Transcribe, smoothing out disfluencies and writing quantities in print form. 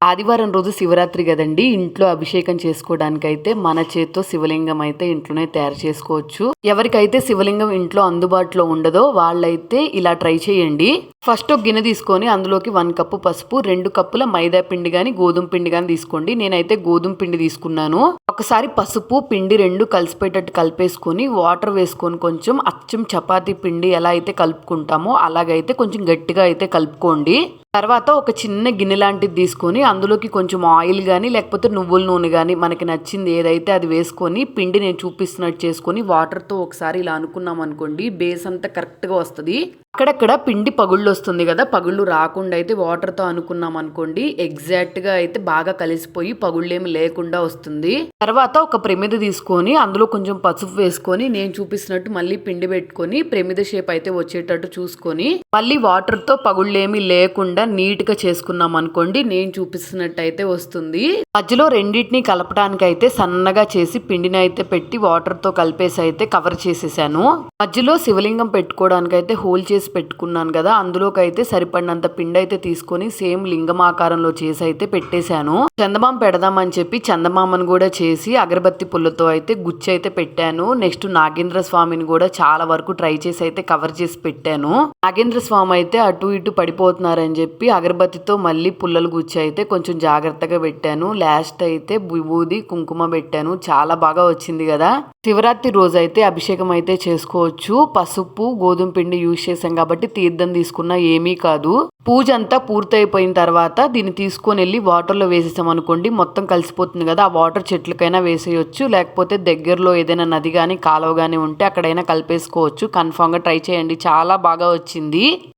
ఆదివారం రోజు శివరాత్రి కదండి. ఇంట్లో అభిషేకం చేసుకోవడానికైతే మన చేత్తో శివలింగం అయితే ఇంట్లోనే తయారు చేసుకోవచ్చు. ఎవరికైతే శివలింగం ఇంట్లో అందుబాటులో ఉండదో వాళ్ళైతే ఇలా ట్రై చేయండి. ఫస్ట్ ఒక గిన్నె తీసుకొని అందులోకి 1 కప్పు పసుపు, 2 కప్పుల మైదా పిండి కానీ గోధుమ పిండి కానీ తీసుకోండి. నేనైతే గోధుమ పిండి తీసుకున్నాను. ఒకసారి పసుపు పిండి 2 కలిసిపోయేటట్టు కలిపేసుకొని వాటర్ వేసుకొని కొంచెం అచ్చం చపాతీ పిండి ఎలా అయితే కలుపుకుంటామో అలాగైతే కొంచెం గట్టిగా అయితే కలుపుకోండి. తర్వాత ఒక చిన్న గిన్నె లాంటిది తీసుకొని అందులోకి కొంచెం ఆయిల్ కానీ లేకపోతే నువ్వుల నూనె కానీ మనకి నచ్చింది ఏదైతే అది వేసుకొని పిండి నేను చూపిస్తున్నట్టు చేసుకొని వాటర్తో ఒకసారి ఇలా అనుకున్నాం అనుకోండి, బేస్ అంతా కరెక్ట్గా వస్తుంది. అక్కడక్కడ పిండి పగుళ్ళు వస్తుంది కదా, పగుళ్ళు రాకుండా అయితే వాటర్తో అనుకున్నాం అనుకోండి ఎగ్జాక్ట్గా అయితే బాగా కలిసిపోయి పగుళ్ళేమి లేకుండా వస్తుంది. తర్వాత ఒక ప్రమిద తీసుకొని అందులో కొంచెం పసుపు వేసుకొని నేను చూపిస్తున్నట్టు మళ్ళీ పిండి పెట్టుకొని ప్రమిద షేప్ అయితే వచ్చేటట్టు చూసుకొని మళ్ళీ వాటర్తో పగుళ్ళేమి లేకుండా నీట్గా చేసుకున్నాం అనుకోండి నేను చూపిస్తున్నట్టు అయితే వస్తుంది. మధ్యలో రెండింటిని కలపడానికి అయితే సన్నగా చేసి పిండిని అయితే పెట్టి వాటర్తో కలిపేసి అయితే కవర్ చేసేసాను. మధ్యలో శివలింగం పెట్టుకోవడానికి అయితే హోల్ చేసి పెట్టుకున్నాను కదా, అందులోకి అయితే సరిపడినంత పిండి అయితే తీసుకొని సేమ్ లింగం ఆకారంలో చేసి అయితే పెట్టేశాను. చందమామ పెడదామని చెప్పి చందమామను కూడా చేసి అగరబత్తి పుల్లతో అయితే గుచ్చి అయితే పెట్టాను. నెక్స్ట్ నాగేంద్ర స్వామిని కూడా చాలా వరకు ట్రై చేసి అయితే కవర్ చేసి పెట్టాను. నాగేంద్ర స్వామి అయితే అటు ఇటు పడిపోతున్నారని చెప్పి అగరబత్తితో మళ్ళీ పుల్లలు గుచ్చి అయితే కొంచెం జాగ్రత్తగా పెట్టాను. లాస్ట్ అయితే విభూది కుంకుమ పెట్టాను. చాలా బాగా వచ్చింది కదా. శివరాత్రి రోజు అయితే అభిషేకం అయితే చేసుకోవచ్చు. పసుపు గోధుమ పిండి యూజ్ చేసాం కాబట్టి తీర్థం తీసుకున్నా ఏమీ కాదు. పూజ అంతా పూర్తయిపోయిన తర్వాత దీన్ని తీసుకొని వెళ్ళి వాటర్లో వేసేసాం అనుకోండి మొత్తం కలిసిపోతుంది కదా. ఆ వాటర్ చెట్లకైనా వేసేయచ్చు, లేకపోతే దగ్గరలో ఏదైనా నది కానీ కాలువ కానీ ఉంటే అక్కడైనా కలిపేసుకోవచ్చు. కన్ఫామ్గా ట్రై చేయండి, చాలా బాగా వచ్చింది.